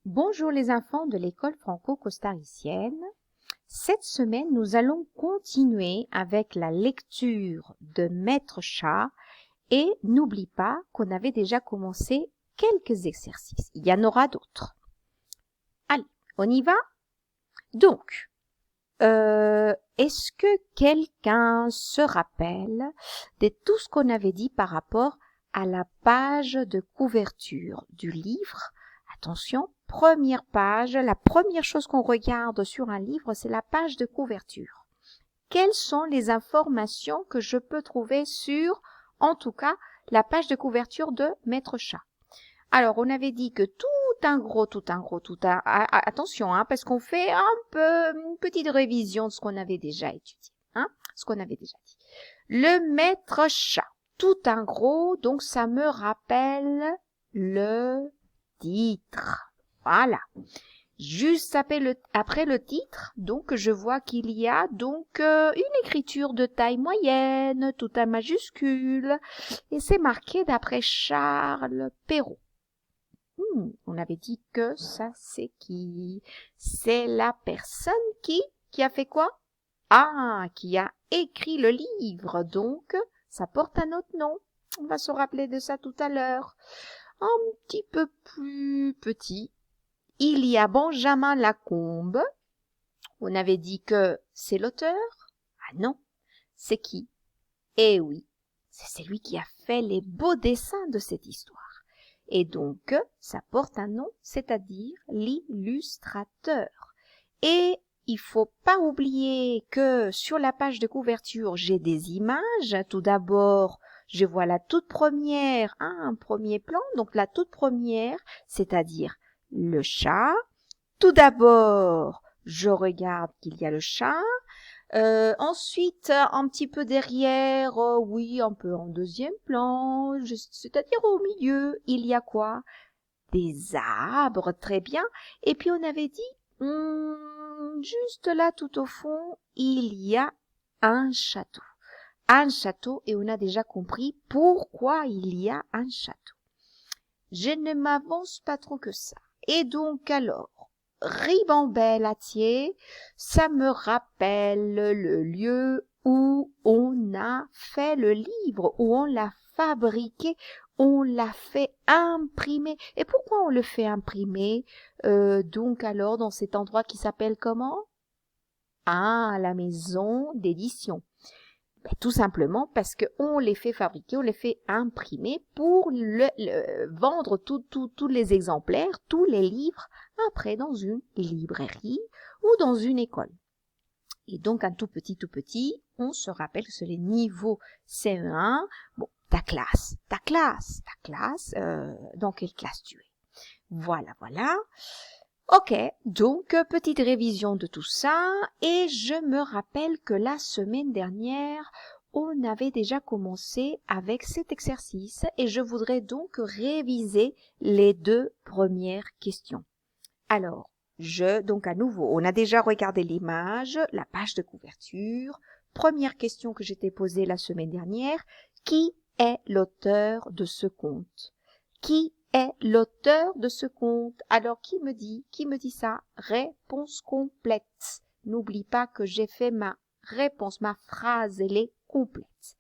Bonjour les enfants de l'école franco-costaricienne. Cette semaine, nous allons continuer avec la lecture de Maître Chat et n'oublie pas qu'on avait déjà commencé quelques exercices. Il y en aura d'autres. Allez, on y va? Donc, est-ce que quelqu'un se rappelle de tout ce qu'on avait dit par rapport à la page de couverture du livre? Attention, première page, la première chose qu'on regarde sur un livre, c'est la page de couverture. Quelles sont les informations que je peux trouver sur, en tout cas, la page de couverture de Maître Chat? Alors, on avait dit que attention, hein, parce qu'on fait un peu une petite révision de ce qu'on avait déjà étudié, hein, ce qu'on avait déjà dit. Le Maître Chat, tout un gros, donc ça me rappelle le titre. Voilà. Juste après le titre, donc je vois qu'il y a donc une écriture de taille moyenne, tout en majuscule, et c'est marqué d'après Charles Perrault. On avait dit que ça c'est qui? C'est la personne qui a fait quoi? Ah, qui a écrit le livre, donc ça porte un autre nom. On va se rappeler de ça tout à l'heure. Un petit peu plus petit, il y a Benjamin Lacombe. On avait dit que c'est l'auteur. Ah non, c'est qui? Eh oui, c'est celui qui a fait les beaux dessins de cette histoire. Et donc, ça porte un nom, c'est-à-dire l'illustrateur. Et il faut pas oublier que sur la page de couverture, j'ai des images. Tout d'abord, je vois la toute première, un premier plan, donc la toute première, c'est-à-dire le chat. Tout d'abord, je regarde qu'il y a le chat. Ensuite, un petit peu derrière, oui, un peu en deuxième plan, c'est-à-dire au milieu, il y a quoi? Des arbres, très bien. Et puis on avait dit, juste là tout au fond, il y a un château. Un château, et on a déjà compris pourquoi il y a un château. Je ne m'avance pas trop que ça. Et donc alors, Ribambelle-Atier, ça me rappelle le lieu où on a fait le livre, où on l'a fabriqué, on l'a fait imprimer. Et pourquoi on le fait imprimer donc alors dans cet endroit qui s'appelle comment? Ah, la maison d'édition. Ben, tout simplement parce qu'on les fait fabriquer, on les fait imprimer pour vendre tous les exemplaires, tous les livres, après dans une librairie ou dans une école. Et donc un tout petit, on se rappelle que c'est les niveaux CE1. Bon, ta classe, dans quelle classe tu es? Voilà. Ok, donc petite révision de tout ça, et je me rappelle que la semaine dernière, on avait déjà commencé avec cet exercice, et je voudrais donc réviser les deux premières questions. Alors, donc à nouveau, on a déjà regardé l'image, la page de couverture. Première question que j'étais posée la semaine dernière, qui est l'auteur de ce conte? Qui est l'auteur de ce conte? Alors, qui me dit ça? Réponse complète. N'oublie pas que j'ai fait ma réponse, ma phrase, elle est complète.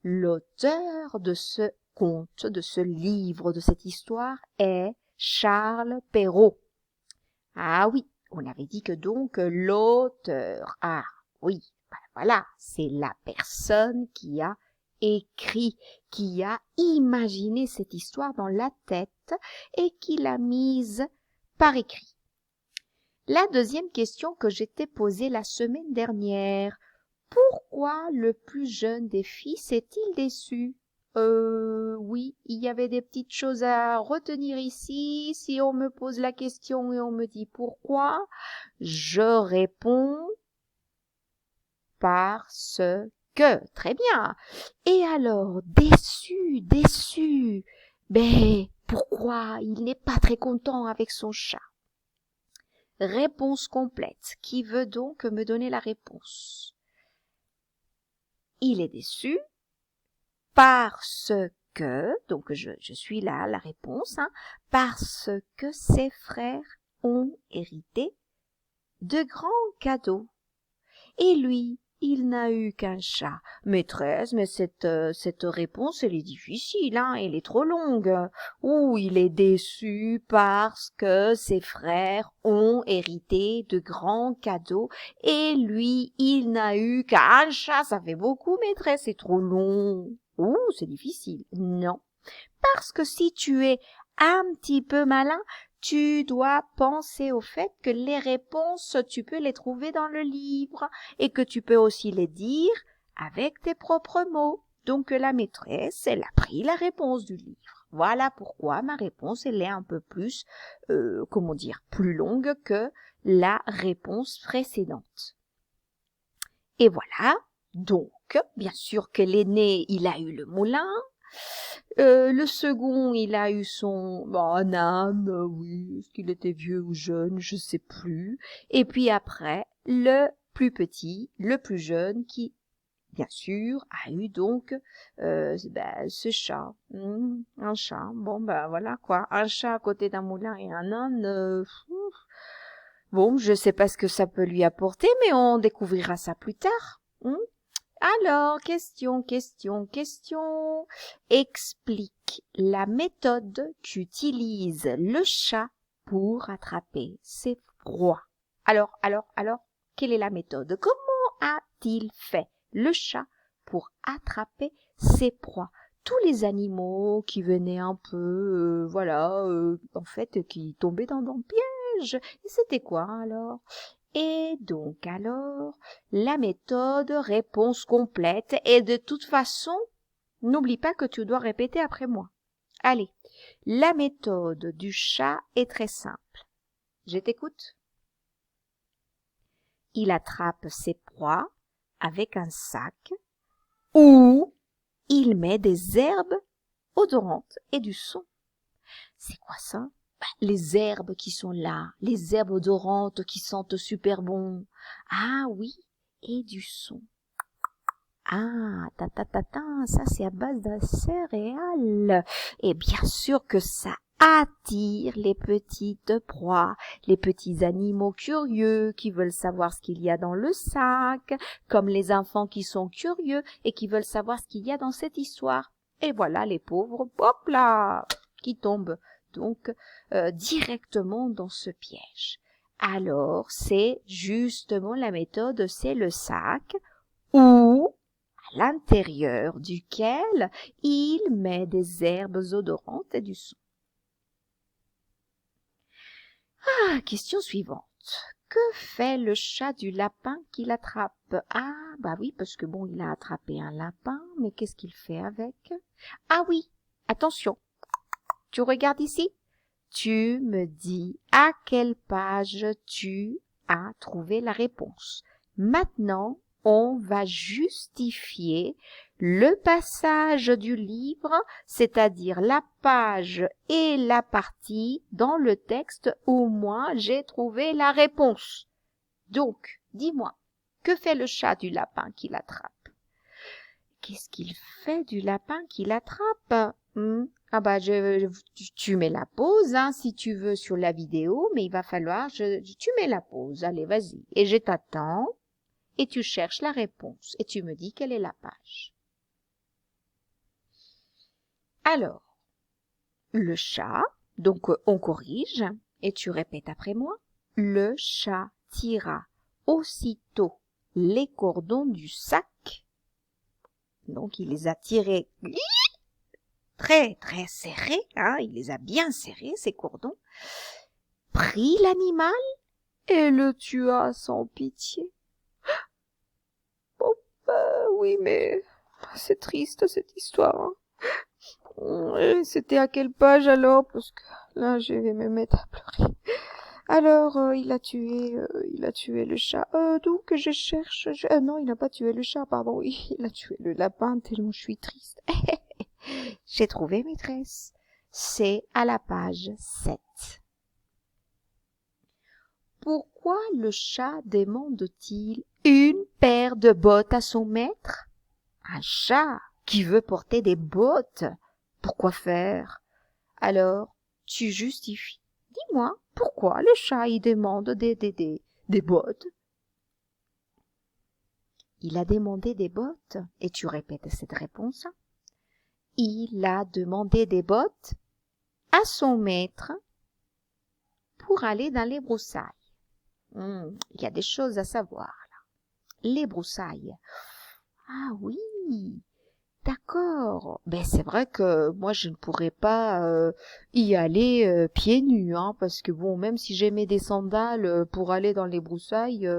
L'auteur de ce conte, de ce livre, de cette histoire est Charles Perrault. Ah oui, on avait dit que donc l'auteur, ah oui, ben voilà, c'est la personne qui a écrit, qui a imaginé cette histoire dans la tête et qui l'a mise par écrit. La deuxième question que j'étais posée la semaine dernière, pourquoi le plus jeune des fils est-il déçu? Oui, il y avait des petites choses à retenir ici. Si on me pose la question et on me dit pourquoi, je réponds parce que. Très bien. Et alors, déçu. Ben, pourquoi il n'est pas très content avec son chat? Réponse complète. Qui veut donc me donner la réponse? Il est déçu parce que, donc je suis là, la réponse, hein, parce que ses frères ont hérité de grands cadeaux. Et lui, il n'a eu qu'un chat. Maîtresse, mais cette réponse, elle est difficile, hein, elle est trop longue. Ou il est déçu parce que ses frères ont hérité de grands cadeaux et lui, il n'a eu qu'un chat. Ça fait beaucoup, maîtresse, c'est trop long. Ouh, c'est difficile. Non. Parce que si tu es un petit peu malin, tu dois penser au fait que les réponses, tu peux les trouver dans le livre et que tu peux aussi les dire avec tes propres mots. Donc la maîtresse, elle a pris la réponse du livre. Voilà pourquoi ma réponse, elle est un peu plus, plus longue que la réponse précédente. Et voilà, donc, bien sûr que l'aîné, il a eu le moulin. Le second, il a eu un âne, oui, est-ce qu'il était vieux ou jeune, je sais plus. Et puis après, le plus petit, le plus jeune, qui, bien sûr, a eu donc ce chat. Un chat, voilà quoi, un chat à côté d'un moulin et un âne. Bon, je sais pas ce que ça peut lui apporter, mais on découvrira ça plus tard. Alors, question. Explique la méthode qu'utilise le chat pour attraper ses proies. Alors, quelle est la méthode? Comment a-t-il fait le chat pour attraper ses proies? Tous les animaux qui venaient un peu, qui tombaient dans le piège. Et c'était quoi alors? Et donc alors, la méthode réponse complète et de toute façon, n'oublie pas que tu dois répéter après moi. Allez, la méthode du chat est très simple. Je t'écoute. Il attrape ses proies avec un sac où il met des herbes odorantes et du son. C'est quoi ça? Les herbes qui sont là, les herbes odorantes qui sentent super bon. Ah oui, et du son. Ah, ça c'est à base de céréales. Et bien sûr que ça attire les petites proies, les petits animaux curieux qui veulent savoir ce qu'il y a dans le sac, comme les enfants qui sont curieux et qui veulent savoir ce qu'il y a dans cette histoire. Et voilà les pauvres, hop là, qui tombent donc directement dans ce piège. Alors, c'est justement la méthode, c'est le sac où, à l'intérieur duquel, il met des herbes odorantes et du son. Ah, question suivante. Que fait le chat du lapin qu'il attrape? Ah, bah oui, parce que bon, il a attrapé un lapin, mais qu'est-ce qu'il fait avec? Ah oui, attention. Tu regardes ici? Tu me dis à quelle page tu as trouvé la réponse. Maintenant, on va justifier le passage du livre, c'est-à-dire la page et la partie dans le texte où moi j'ai trouvé la réponse. Donc, dis-moi, que fait le chat du lapin qui l'attrape? Qu'est-ce qu'il fait du lapin qui l'attrape? Ah bah tu mets la pause hein, si tu veux sur la vidéo, mais il va falloir tu mets la pause. Allez, vas-y. Et je t'attends et tu cherches la réponse et tu me dis quelle est la page. Alors, le chat, donc on corrige et tu répètes après moi. Le chat tira aussitôt les cordons du sac. Donc il les a tirés très très serrés, hein, il les a bien serrés, ces cordons, prit l'animal et le tua sans pitié. Bon, oui, mais c'est triste cette histoire. Hein. C'était à quelle page alors? Parce que là, je vais me mettre à pleurer. Alors, il a tué le chat. Donc, je cherche... non, il n'a pas tué le chat, pardon. Oui, il a tué le lapin, tellement je suis triste. J'ai trouvé, maîtresse. C'est à la page 7. Pourquoi le chat demande-t-il une paire de bottes à son maître? Un chat qui veut porter des bottes Pourquoi faire? Alors, tu justifies. Dis-moi, pourquoi le chat il demande des bottes? Il a demandé des bottes, et tu répètes cette réponse. Il a demandé des bottes à son maître pour aller dans les broussailles. Il y a des choses à savoir là. Les broussailles. Ah oui, d'accord. Ben c'est vrai que moi je ne pourrais pas y aller pieds nus, hein, parce que bon, même si j'ai mis des sandales pour aller dans les broussailles,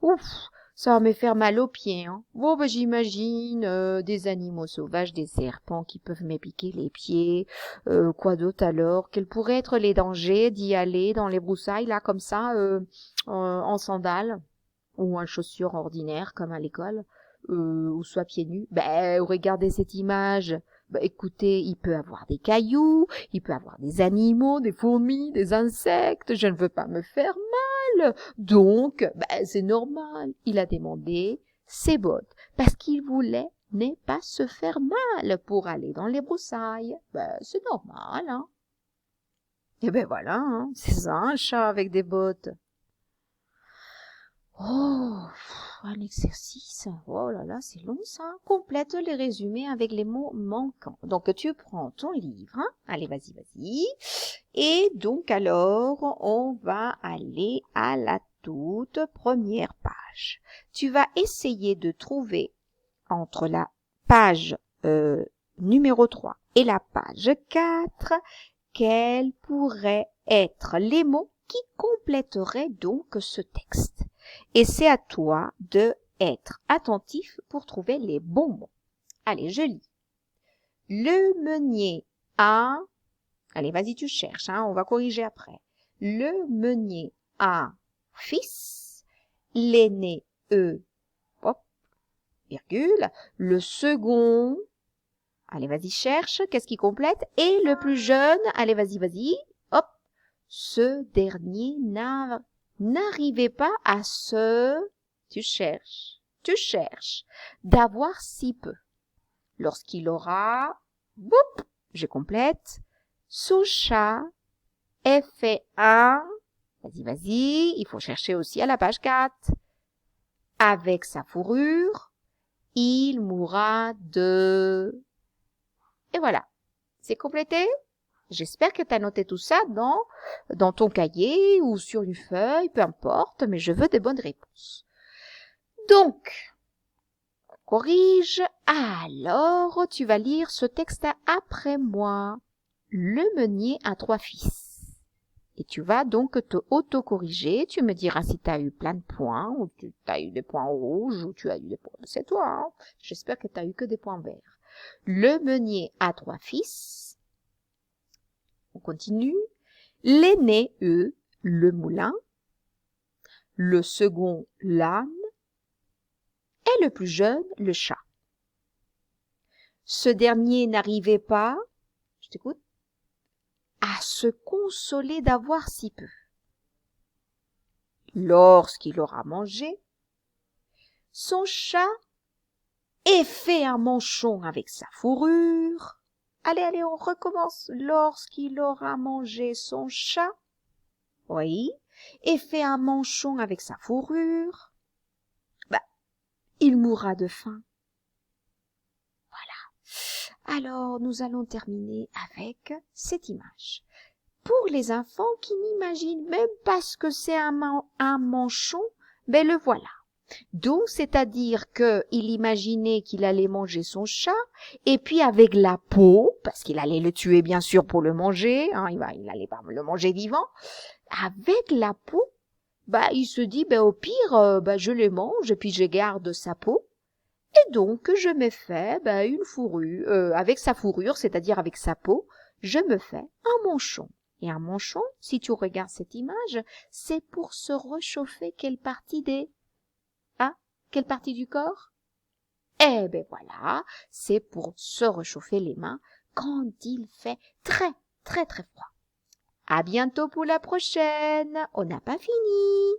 ouf, ça va me faire mal aux pieds, hein. Bon, ben j'imagine des animaux sauvages, des serpents qui peuvent me piquer les pieds. Quoi d'autre alors? Quels pourraient être les dangers d'y aller dans les broussailles là comme ça, en sandales ou en chaussures ordinaires comme à l'école? Ou soit pieds nus. Ben, regardez cette image. Ben, écoutez, il peut avoir des cailloux, il peut avoir des animaux, des fourmis, des insectes. Je ne veux pas me faire mal. Donc, ben, c'est normal. Il a demandé ses bottes parce qu'il voulait ne pas se faire mal pour aller dans les broussailles. Ben, c'est normal, hein. Et ben voilà, hein, c'est ça, un chat avec des bottes. Oh, un exercice. Oh là là, c'est long ça. Complète les résumés avec les mots manquants. Donc tu prends ton livre. Hein. Allez, vas-y, vas-y. Et donc alors, on va aller à la toute première page. Tu vas essayer de trouver entre la page numéro 3 et la page 4 quels pourraient être les mots qui compléteraient donc ce texte. Et c'est à toi de être attentif pour trouver les bons mots. Allez, je lis. Le meunier a... Allez, vas-y, tu cherches, hein, on va corriger après. Le meunier a fils, l'aîné hop, virgule, le second, allez, vas-y, cherche, qu'est-ce qui complète? Et le plus jeune, allez, vas-y, vas-y, hop, ce dernier n'arrivait pas à tu cherches, d'avoir si peu. Lorsqu'il aura, boum, je complète, son chat est fait un, vas-y, il faut chercher aussi à la page 4. Avec sa fourrure, il mourra de... Et voilà, c'est complété? J'espère que tu as noté tout ça dans ton cahier ou sur une feuille, peu importe, mais je veux des bonnes réponses. Donc, on corrige. Alors, tu vas lire ce texte après moi. Le meunier a 3 fils. Et tu vas donc te auto-corriger. Tu me diras si tu as eu plein de points, ou tu as eu des points rouges, ou tu as eu des points... C'est toi, hein? J'espère que tu as eu que des points verts. Le meunier a 3 fils. On continue. L'aîné, le moulin. Le second, l'âne. Et le plus jeune, le chat. Ce dernier n'arrivait pas, je t'écoute, à se consoler d'avoir si peu. Lorsqu'il aura mangé, son chat ait fait un manchon avec sa fourrure. Allez, on recommence. Lorsqu'il aura mangé son chat, oui, et fait un manchon avec sa fourrure, il mourra de faim. Voilà. Alors, nous allons terminer avec cette image. Pour les enfants qui n'imaginent même pas ce que c'est un manchon, ben le voilà. Donc, c'est-à-dire qu'il imaginait qu'il allait manger son chat, et puis avec la peau, parce qu'il allait le tuer bien sûr pour le manger, hein, il allait pas le manger vivant, avec la peau, bah il se dit, ben au pire, je le mange, et puis je garde sa peau, et donc je me fais une fourrure, avec sa fourrure, c'est-à-dire avec sa peau, je me fais un manchon. Et un manchon, si tu regardes cette image, c'est pour se réchauffer quelle partie quelle partie du corps? Eh ben voilà, c'est pour se réchauffer les mains quand il fait très très très froid. À bientôt pour la prochaine. On n'a pas fini.